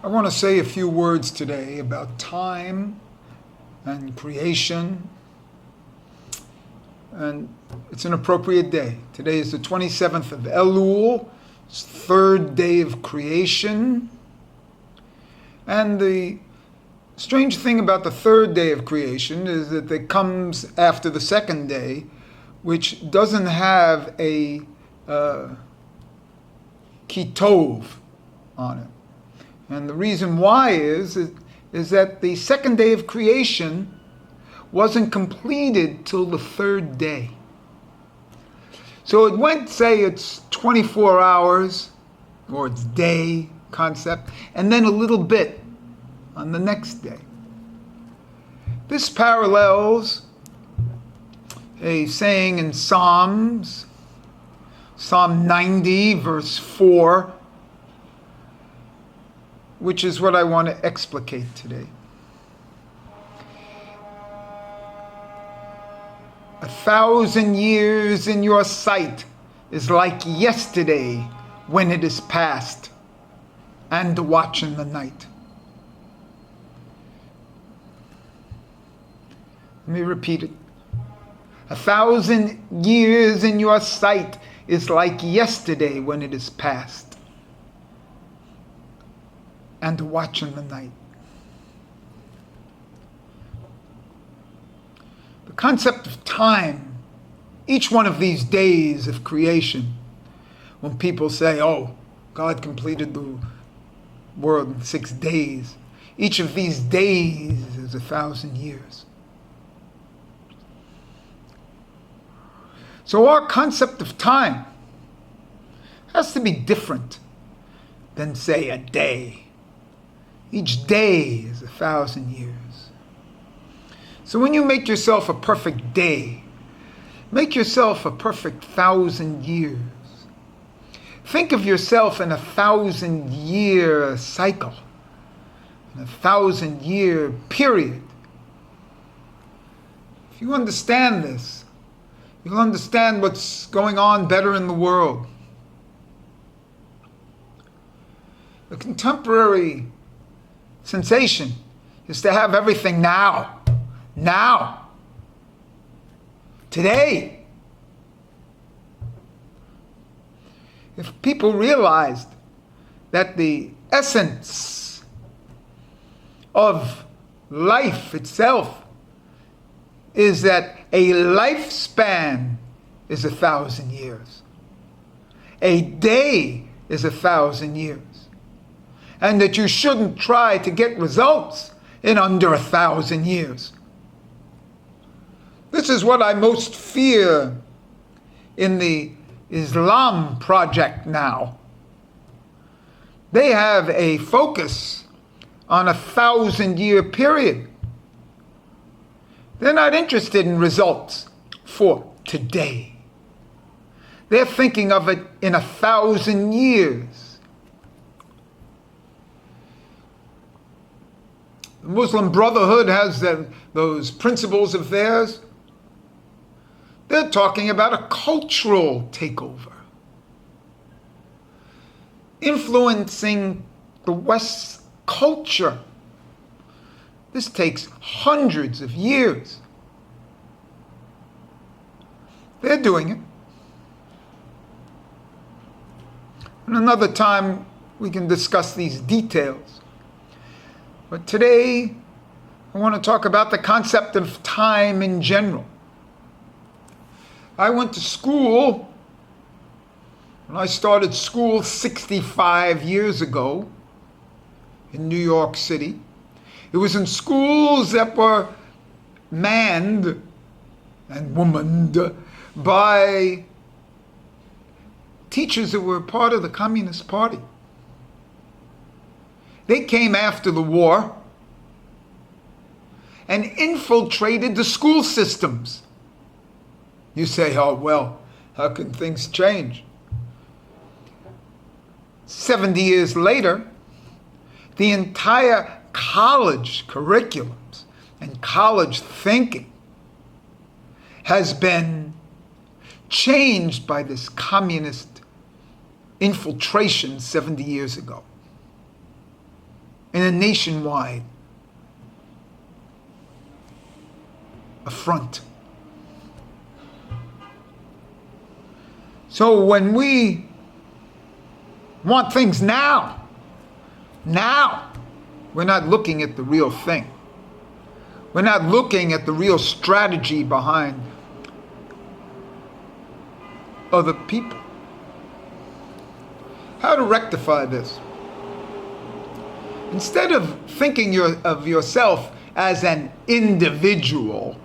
I want to say a few words today about time and creation. And it's an appropriate day. Today is the 27th of Elul, it's the third day of creation. And the strange thing about the third day of creation is that it comes after the second day, which doesn't have a kitov on it. And the reason why is that the second day of creation wasn't completed till the third day. So it went, say it's 24 hours, or it's day concept, and then a little bit on the next day. This parallels a saying in Psalms, Psalm 90, verse 4, which is what I want to explicate today. 1,000 years in your sight is like yesterday when it is past, and a watch in the night. Let me repeat it. 1,000 years in your sight is like yesterday when it is past, and a watch in the night. The concept of time, each one of these days of creation, when people say, oh, God completed the world in 6 days, each of these days is 1,000 years. So our concept of time has to be different than, say, a day. Each day is 1,000 years. So when you make yourself a perfect day, make yourself a perfect 1,000 years. Think of yourself in a 1,000-year cycle, in a 1,000-year period. If you understand this, you'll understand what's going on better in the world. The contemporary sensation is to have everything now. Now. Today. If people realized that the essence of life itself is that a lifespan is 1,000 years. A day is 1,000 years. And that you shouldn't try to get results in under 1,000 years. This is what I most fear in the Islam project now. They have a focus on a 1,000-year period. They're not interested in results for today. They're thinking of it in 1,000 years. The Muslim Brotherhood has those principles of theirs. They're talking about a cultural takeover, influencing the West's culture. This takes hundreds of years. They're doing it. And another time we can discuss these details. But today I want to talk about the concept of time in general. I went to school, when I started school 65 years ago in New York City. It was in schools that were manned and womaned by teachers that were part of the Communist Party. They came after the war and infiltrated the school systems. You say, oh, well, how can things change? 70 years later, the entire college curriculums and college thinking has been changed by this communist infiltration 70 years ago. in a nationwide affront. So when we want things now, we're not looking at the real thing. We're not looking at the real strategy behind other people. How to rectify this? Instead of thinking of yourself as an individual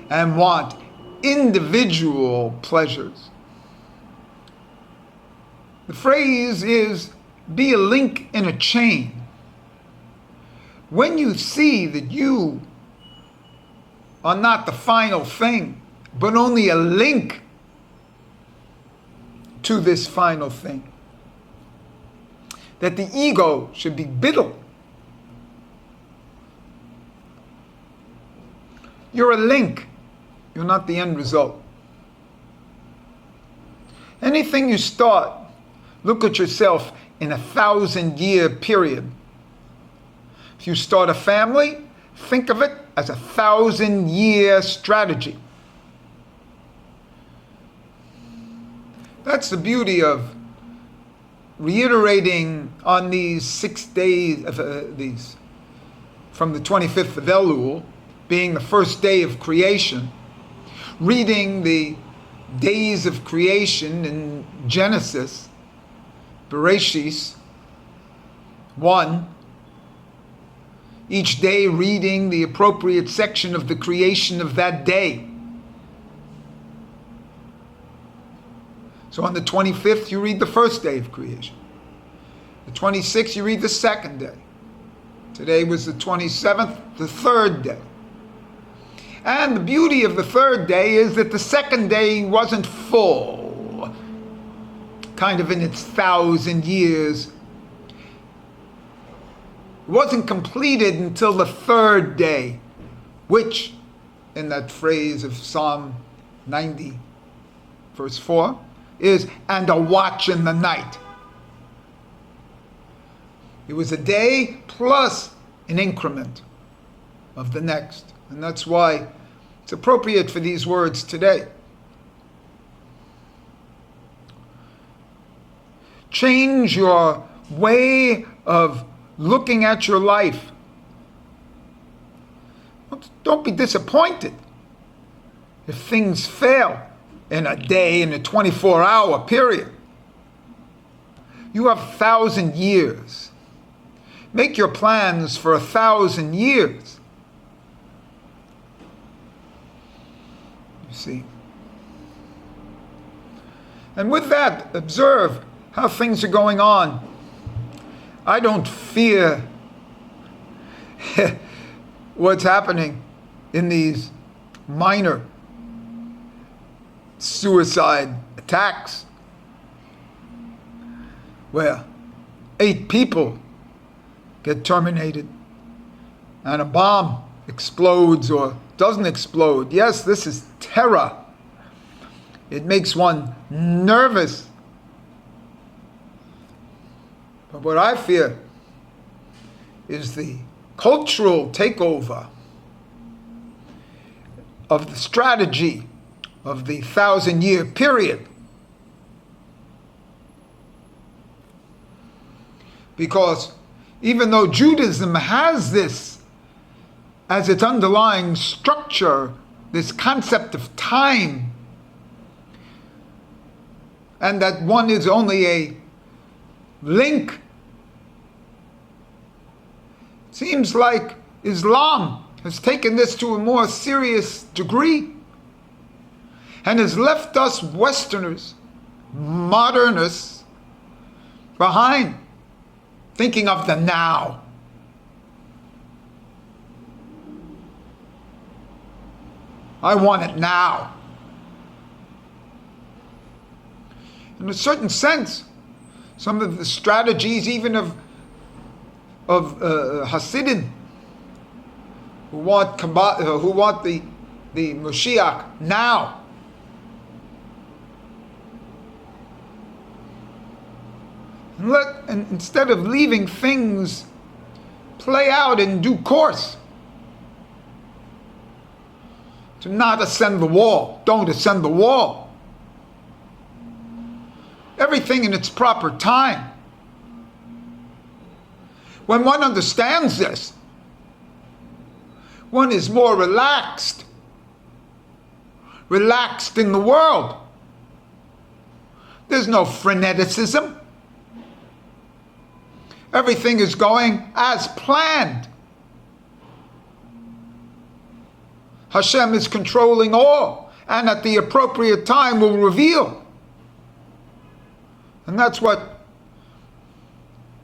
and want individual pleasures, the phrase is be a link in a chain. When you see that you are not the final thing, but only a link to this final thing, that the ego should be belittled. You're a link. You're not the end result. Anything you start, look at yourself in a 1,000-year period. If you start a family, think of it as a 1,000-year strategy. That's the beauty of reiterating on these 6 days of these, from the 25th of Elul, being the first day of creation, reading the days of creation in Genesis, Bereshis 1, each day reading the appropriate section of the creation of that day. So on the 25th, you read the first day of creation. The 26th, you read the second day. Today was the 27th, the third day. And the beauty of the third day is that the second day wasn't full, kind of in its 1,000 years. It wasn't completed until the third day, which, in that phrase of Psalm 90, verse 4, is, and a watch in the night. It was a day plus an increment of the next. And that's why it's appropriate for these words today. Change your way of looking at your life. Don't be disappointed if things fail in a day, in a 24-hour period. You have 1,000 years. Make your plans for 1,000 years. You see. And with that, observe how things are going on. I don't fear what's happening in these minor suicide attacks where 8 people get terminated and a bomb explodes or doesn't explode. Yes, this is terror. It makes one nervous. But what I fear is the cultural takeover of the strategy of the 1,000-year period. Because even though Judaism has this as its underlying structure, this concept of time, and that one is only a link, it seems like Islam has taken this to a more serious degree and has left us Westerners, modernists, behind, thinking of the now. I want it now. In a certain sense, some of the strategies even of Hasidim who want the Mashiach now. And instead of leaving things play out in due course. To not ascend the wall. Don't ascend the wall. Everything in its proper time. When one understands this, one is more relaxed. Relaxed in the world. There's no freneticism. Everything is going as planned. Hashem is controlling all, and at the appropriate time will reveal. And that's what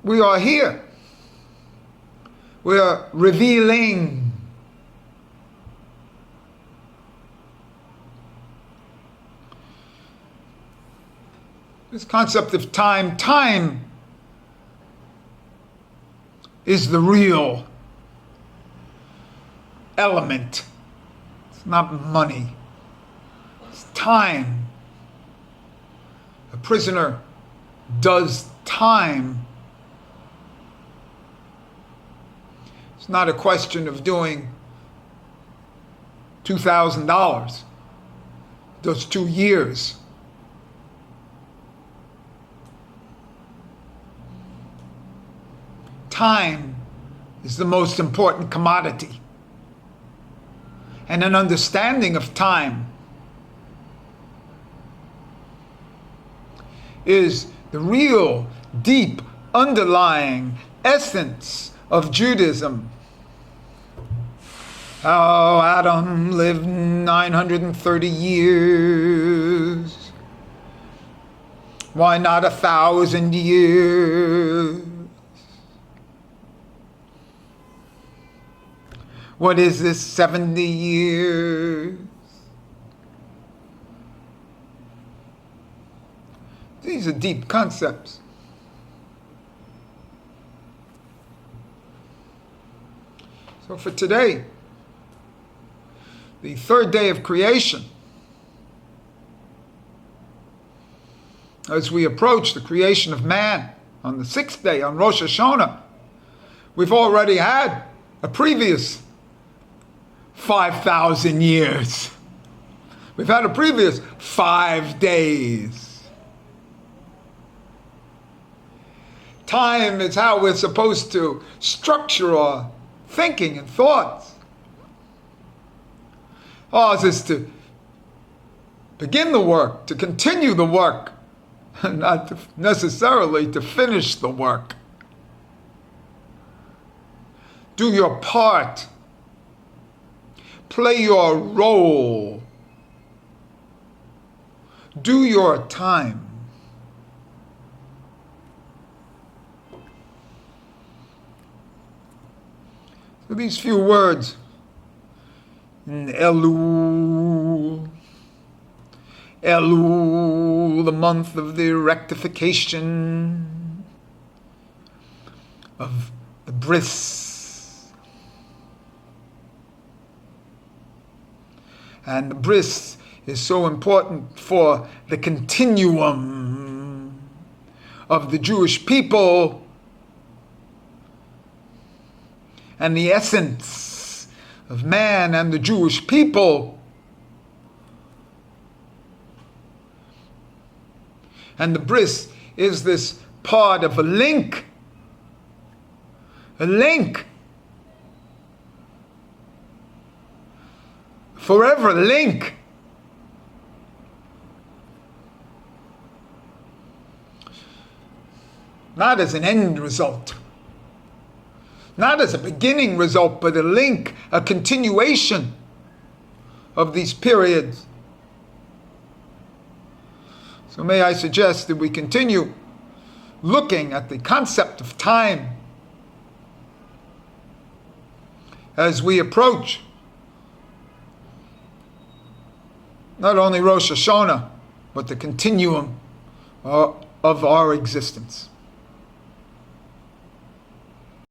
we are here. We are revealing. This concept of time is the real element. It's not money. It's time. A prisoner does time. It's not a question of doing $2,000. Those 2 years. Time is the most important commodity. And an understanding of time is the real, deep, underlying essence of Judaism. How Adam lived 930 years. Why not 1,000 years? What is this 70 years? These are deep concepts. So for today, the third day of creation, as we approach the creation of man on the sixth day, on Rosh Hashanah, we've already had a previous 5,000 years. We've had a previous 5 days. Time is how we're supposed to structure our thinking and thoughts. Ours is to begin the work, to continue the work, not necessarily to finish the work. Do your part. Play your role. Do your time. So these few words, in Elul, Elul, the month of the rectification of the bris. And the bris is so important for the continuum of the Jewish people and the essence of man and the Jewish people. And the bris is this part of a link. A link. Forever link. Not as an end result. Not as a beginning result, but a link, a continuation of these periods. So may I suggest that we continue looking at the concept of time as we approach not only Rosh Hashanah, but the continuum of our existence.